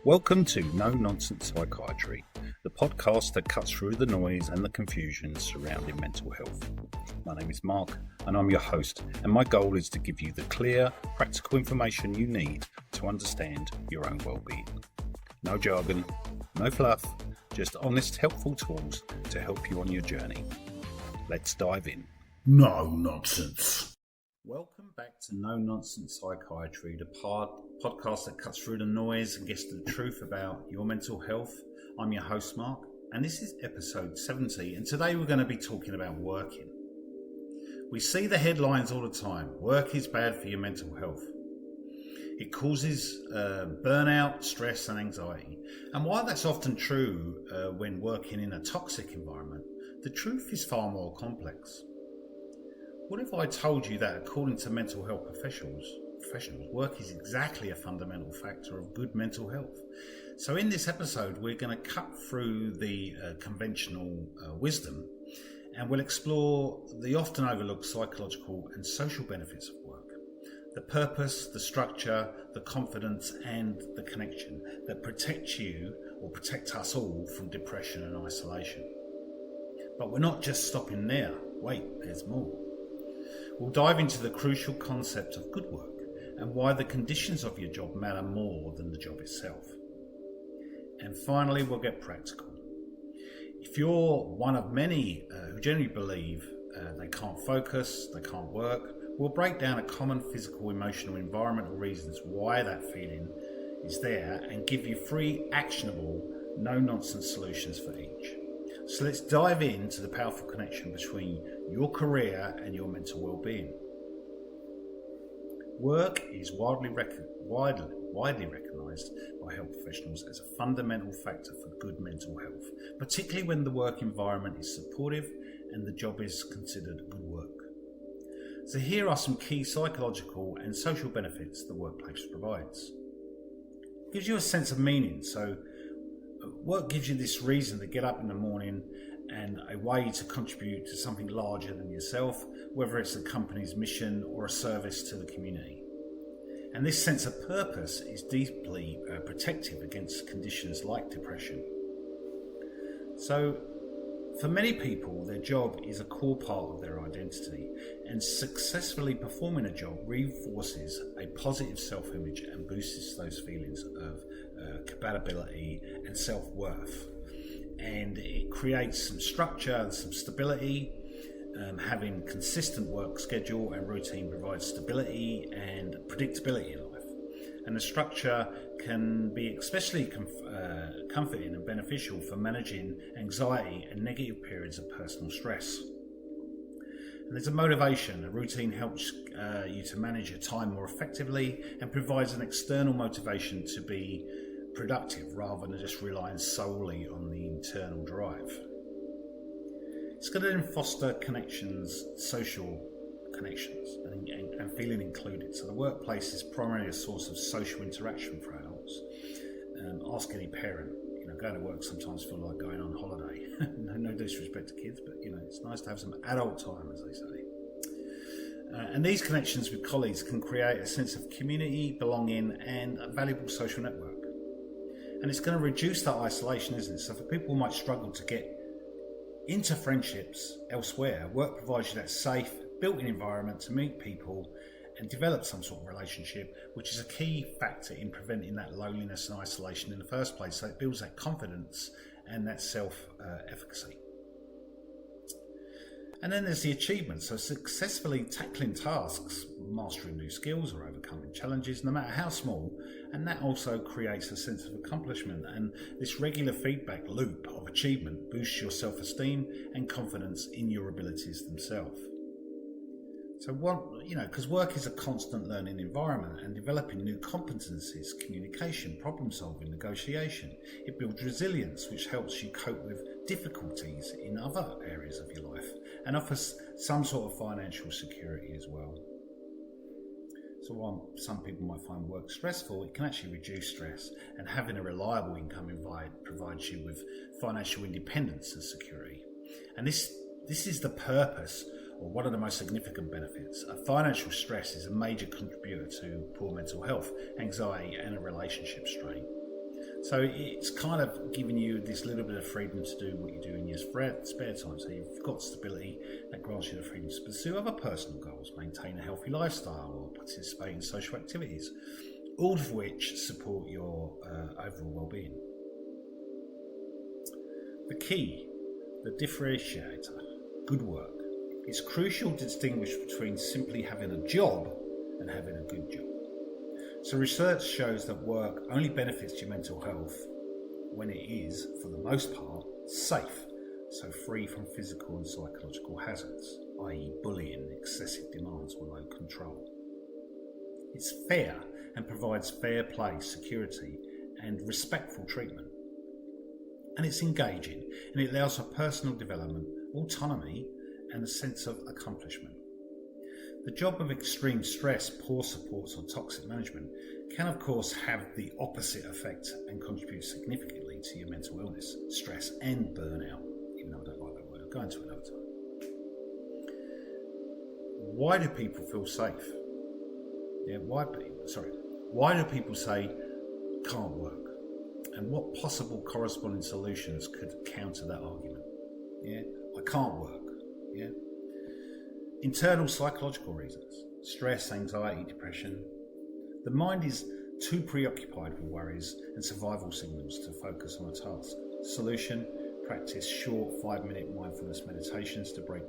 Welcome to Nonsense Psychiatry, the podcast that cuts through the noise and the confusion surrounding mental health. My name is Mark and I'm your host, and my goal is to give you the clear, practical information you need to understand your own well-being. No jargon, no fluff, just honest, helpful tools to help you on your journey. Let's dive in. No nonsense. Welcome back to No Nonsense Psychiatry, the podcast that cuts through the noise and gets to the truth about your mental health. I'm your host, Mark, and this is episode 70, and today we're going to be talking about working. We see the headlines all the time. Work is bad for your mental health. It causes burnout, stress and anxiety. And while that's often true when working in a toxic environment, the truth is far more complex. What if I told you that according to mental health professionals, work is exactly a fundamental factor of good mental health? So in this episode, we're going to cut through the conventional wisdom, and we'll explore the often overlooked psychological and social benefits of work. The purpose, the structure, the confidence and the connection that protect you or protect us all from depression and isolation. But we're not just stopping there. Wait, there's more. We'll dive into the crucial concept of good work and why the conditions of your job matter more than the job itself. And finally, we'll get practical. If you're one of many who generally believe they can't focus, they can't work, we'll break down a common physical, emotional, environmental reasons why that feeling is there and give you 3 actionable, no-nonsense solutions for each. So let's dive into the powerful connection between your career and your mental well-being. Work is widely recognised by health professionals as a fundamental factor for good mental health, particularly when the work environment is supportive and the job is considered good work. So here are some key psychological and social benefits the workplace provides. It gives you a sense of meaning. So work gives you this reason to get up in the morning and a way to contribute to something larger than yourself, whether it's the company's mission or a service to the community. And this sense of purpose is deeply protective against conditions like depression. So for many people, their job is a core part of their identity, and successfully performing a job reinforces a positive self-image and boosts those feelings of compatibility and self-worth. And it creates some structure and some stability. Having consistent work schedule and routine provides stability and predictability in life. And the structure can be especially comforting and beneficial for managing anxiety and negative periods of personal stress. And there's a motivation. A routine helps you to manage your time more effectively and provides an external motivation to be productive rather than just relying solely on the internal drive. It's going to then foster connections, social connections, and feeling included. So the workplace is primarily a source of social interaction for adults. Ask any parent. Going to work sometimes feel like going on holiday. no disrespect to kids, but it's nice to have some adult time, as they say. And these connections with colleagues can create a sense of community, belonging, and a valuable social network. And it's going to reduce that isolation, isn't it? So for people who might struggle to get into friendships elsewhere, work provides you that safe, built-in environment to meet people and develop some sort of relationship, which is a key factor in preventing that loneliness and isolation in the first place. So it builds that confidence and that self-efficacy. And then there's the achievement. So successfully tackling tasks, mastering new skills or overcoming challenges, no matter how small, and that also creates a sense of accomplishment. And this regular feedback loop of achievement boosts your self-esteem and confidence in your abilities themselves. So because work is a constant learning environment and developing new competencies, communication, problem solving, negotiation, it builds resilience, which helps you cope with difficulties in other areas of your life and offers some sort of financial security as well. So while some people might find work stressful, it can actually reduce stress, and having a reliable income provides you with financial independence and security. And this is the purpose, or one of the most significant benefits. Financial stress is a major contributor to poor mental health, anxiety and a relationship strain. So it's kind of giving you this little bit of freedom to do what you do in your spare time. So you've got stability that grants you the freedom to pursue other personal goals, maintain a healthy lifestyle, or participate in social activities, all of which support your overall well-being. The key, the differentiator, good work. It's crucial to distinguish between simply having a job and having a good job. So research shows that work only benefits your mental health when it is, for the most part, safe, so free from physical and psychological hazards, i.e. bullying, excessive demands or low control. It's fair and provides fair play, security and respectful treatment. And it's engaging and it allows for personal development, autonomy and a sense of accomplishment. The job of extreme stress, poor supports or toxic management can of course have the opposite effect and contribute significantly to your mental illness, stress and burnout, even though I don't like that word. I'll go into it another time. Why do people feel safe? Why do people say can't work? And what possible corresponding solutions could counter that argument? I can't work. Internal psychological reasons: stress, anxiety, depression. The mind is too preoccupied with worries and survival signals to focus on a task. Solution: practice short 5-minute mindfulness meditations to break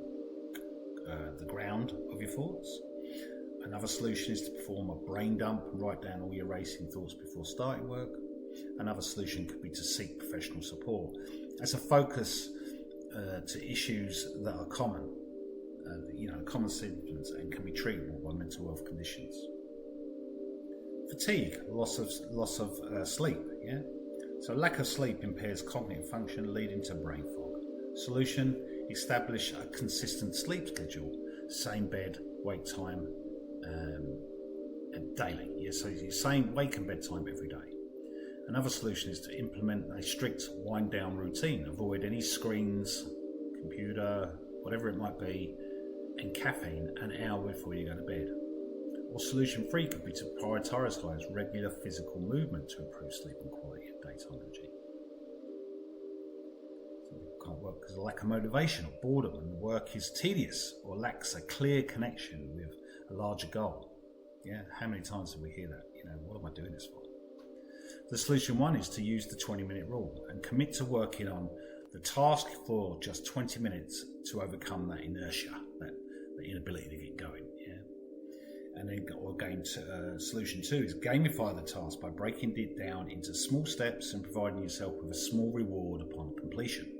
the ground of your thoughts. Another solution is to perform a brain dump and write down all your racing thoughts before starting work. Another solution could be to seek professional support as a focus to issues that are common. Common symptoms and can be treatable by mental health conditions. Fatigue, loss of sleep. So lack of sleep impairs cognitive function, leading to brain fog. Solution: establish a consistent sleep schedule, same bed, wake time, and daily. So you're saying wake and bedtime every day. Another solution is to implement a strict wind down routine. Avoid any screens, computer, whatever it might be, and caffeine an hour before you go to bed. Or solution 3 could be to prioritise regular physical movement to improve sleep and quality of daytime energy. Some people can't work because of lack of motivation or boredom, and the work is tedious or lacks a clear connection with a larger goal. How many times do we hear that? What am I doing this for? The solution 1 is to use the 20-minute rule and commit to working on the task for just 20 minutes to overcome that inertia, that inability to get going. And then, solution 2 is gamify the task by breaking it down into small steps and providing yourself with a small reward upon completion.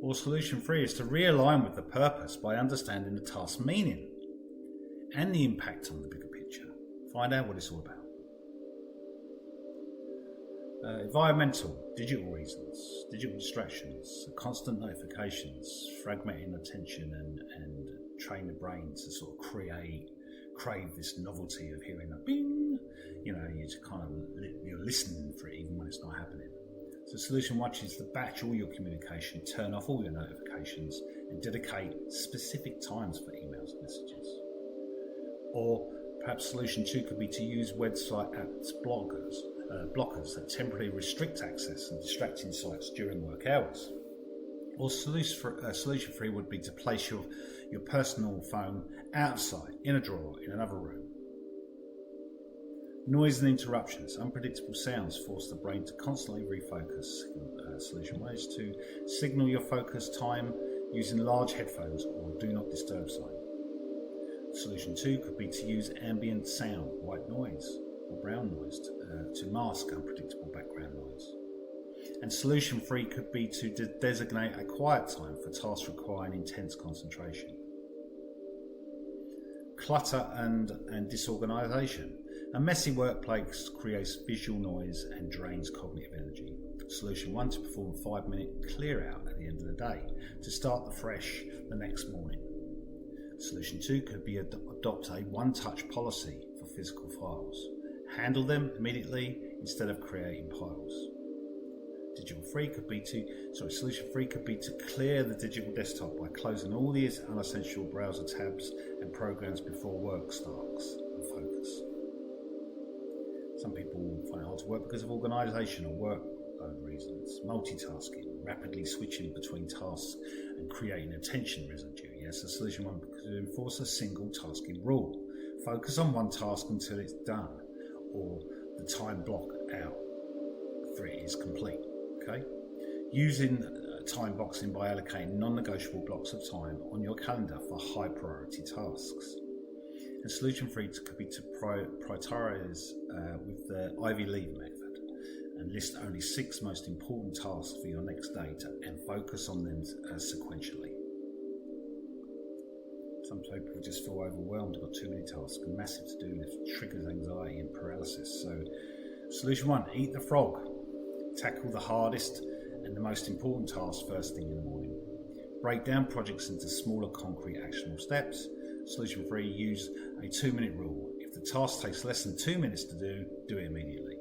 Or solution 3 is to realign with the purpose by understanding the task's meaning and the impact on the bigger picture. Find out what it's all about. Environmental, digital reasons, digital distractions, constant notifications, fragmenting attention and train the brain to sort of crave this novelty of hearing a bing. You're listening for it even when it's not happening. So solution 1 is to batch all your communication, turn off all your notifications and dedicate specific times for emails and messages. Or perhaps solution 2 could be to use website apps blockers that temporarily restrict access and distracting sites during work hours. Or solution 3 would be to place your personal phone outside, in a drawer, in another room. Noise and interruptions, unpredictable sounds force the brain to constantly refocus. Solution 1 is to signal your focus time using large headphones or do not disturb sign. Solution 2 could be to use ambient sound, white noise or brown noise to mask unpredictable background noise. And solution 3 could be to designate a quiet time for tasks requiring intense concentration. Clutter and disorganisation. A messy workplace creates visual noise and drains cognitive energy. Solution 1 to perform a 5-minute clear out at the end of the day to start fresh the next morning. Solution 2 could be adopt a one-touch policy for physical files. Handle them immediately instead of creating piles. Solution 3 could be to clear the digital desktop by closing all these unessential browser tabs and programs before work starts and focus. Some people find it hard to work because of organisation or workload reasons, multitasking, rapidly switching between tasks and creating attention residue. Yes, the solution one could enforce a single tasking rule. Focus on one task until it's done, or the time block out for it is complete. Okay? Using time boxing by allocating non-negotiable blocks of time on your calendar for high priority tasks. And solution 3 could be to prioritise with the Ivy League method and list only 6 most important tasks for your next day and focus on them sequentially. Some people just feel overwhelmed, got too many tasks, a massive to-do list, triggers anxiety and paralysis. So solution 1, eat the frog. Tackle the hardest and the most important tasks first thing in the morning. Break down projects into smaller concrete actionable steps. Solution 3, use a 2-minute rule. If the task takes less than 2 minutes to do it immediately.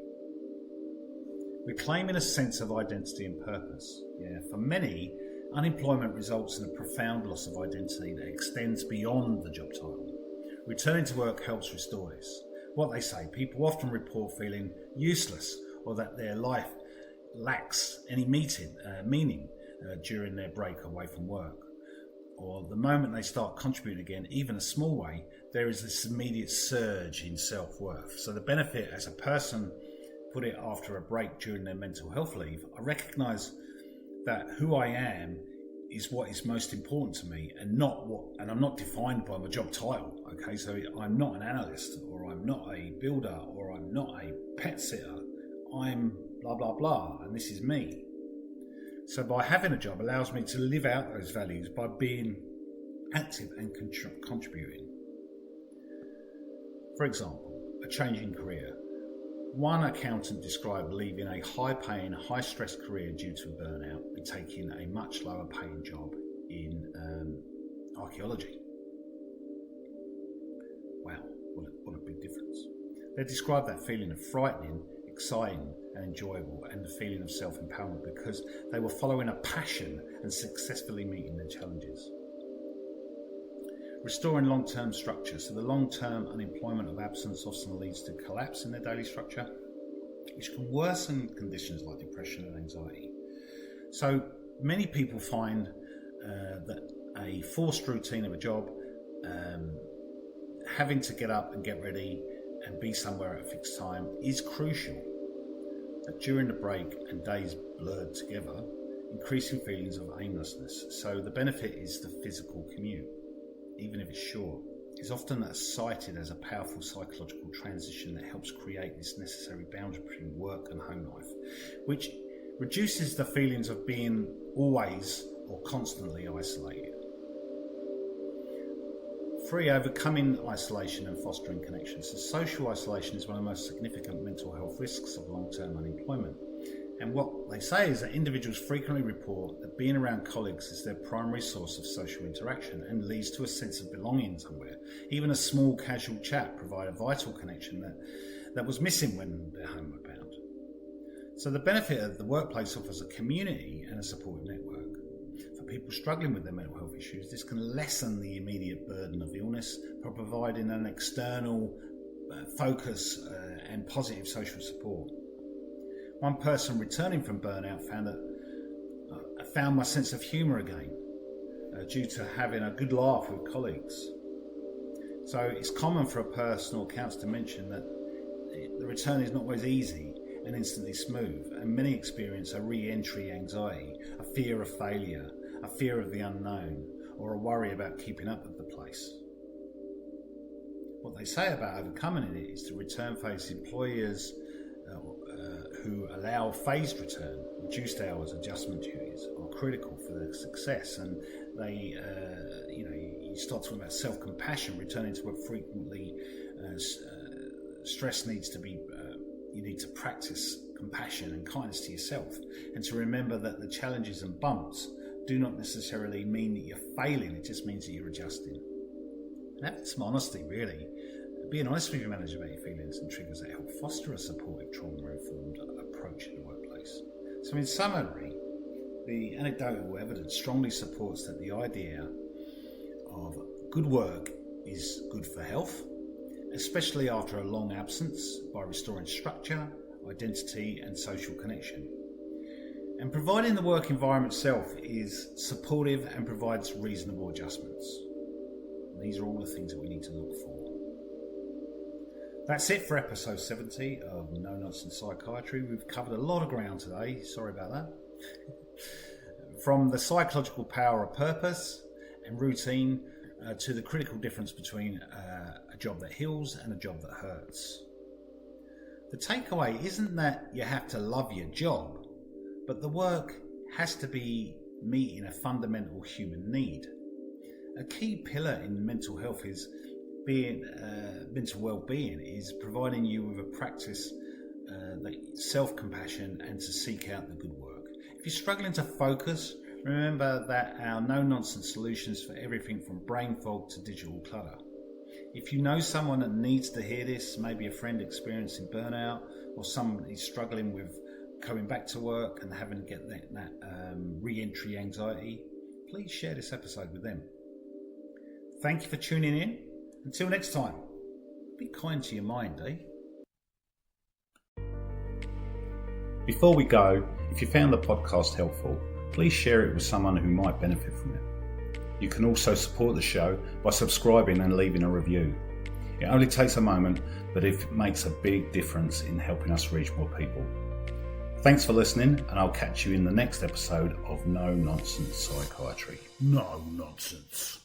Reclaiming a sense of identity and purpose. Yeah, for many, unemployment results in a profound loss of identity that extends beyond the job title. Returning to work helps restore this. What they say, people often report feeling useless or that their life lacks any meaning during their break away from work. Or the moment they start contributing again, even a small way, there is this immediate surge in self-worth. So the benefit as a person put it after a break during their mental health leave, I recognise that who I am is what is most important to me and I'm not defined by my job title. Okay, so I'm not an analyst or I'm not a builder or I'm not a pet sitter. I'm blah, blah, blah, and this is me. So by having a job allows me to live out those values by being active and contributing. For example, a change in career. One accountant described leaving a high-paying, high-stress career due to burnout and taking a much lower-paying job in archaeology. Wow, what a big difference. They described that feeling of frightening, exciting and enjoyable, and the feeling of self-empowerment because they were following a passion and successfully meeting their challenges. Restoring long-term structure. So the long-term unemployment of absence often leads to collapse in their daily structure, which can worsen conditions like depression and anxiety. So many people find that a forced routine of a job, having to get up and get ready and be somewhere at a fixed time is crucial. But during the break and days blurred together, increasing feelings of aimlessness. So the benefit is the physical commute, even if it's short, is often cited as a powerful psychological transition that helps create this necessary boundary between work and home life, which reduces the feelings of being always or constantly isolated. 3, overcoming isolation and fostering connections. So social isolation is one of the most significant mental health risks of long-term unemployment. And what they say is that individuals frequently report that being around colleagues is their primary source of social interaction and leads to a sense of belonging somewhere. Even a small casual chat provides a vital connection that was missing when they're homeward bound. So the benefit of the workplace offers a community and a supportive network. For people struggling with their mental health issues, this can lessen the immediate burden of illness by providing an external focus and positive social support. One person returning from burnout found I found my sense of humour again due to having a good laugh with colleagues. So it's common for a person or accounts to mention that the return is not always easy and instantly smooth, and many experience a re-entry anxiety, a fear of failure, a fear of the unknown, or a worry about keeping up with the place. What they say about overcoming it is to return phase employers who allow phased return, reduced hours, adjustment duties are critical for their success. And they, you start talking about self-compassion, returning to work frequently. Stress needs to be, you need to practice compassion and kindness to yourself, and to remember that the challenges and bumps do not necessarily mean that you're failing, it just means that you're adjusting. And having some honesty, really. Being honest with your manager about your feelings and triggers that help foster a supportive, trauma-informed approach in the workplace. So in summary, the anecdotal evidence strongly supports that the idea of good work is good for health, especially after a long absence, by restoring structure, identity and social connection. And providing the work environment itself is supportive and provides reasonable adjustments. And these are all the things that we need to look for. That's it for episode 70 of Nonsense Psychiatry. We've covered a lot of ground today, sorry about that. From the psychological power of purpose and routine to the critical difference between a job that heals and a job that hurts. The takeaway isn't that you have to love your job, but the work has to be meeting a fundamental human need. A key pillar in mental health is mental well-being is providing you with a practice self-compassion and to seek out the good work. If you're struggling to focus, remember that our no-nonsense solutions for everything from brain fog to digital clutter. If you know someone that needs to hear this, maybe a friend experiencing burnout or someone who's struggling with coming back to work and having to get that re-entry anxiety, please share this episode with them. Thank you for tuning in. Until next time, be kind to your mind, eh? Before we go, if you found the podcast helpful, please share it with someone who might benefit from it. You can also support the show by subscribing and leaving a review. It only takes a moment, but it makes a big difference in helping us reach more people. Thanks for listening, and I'll catch you in the next episode of No Nonsense Psychiatry. No nonsense.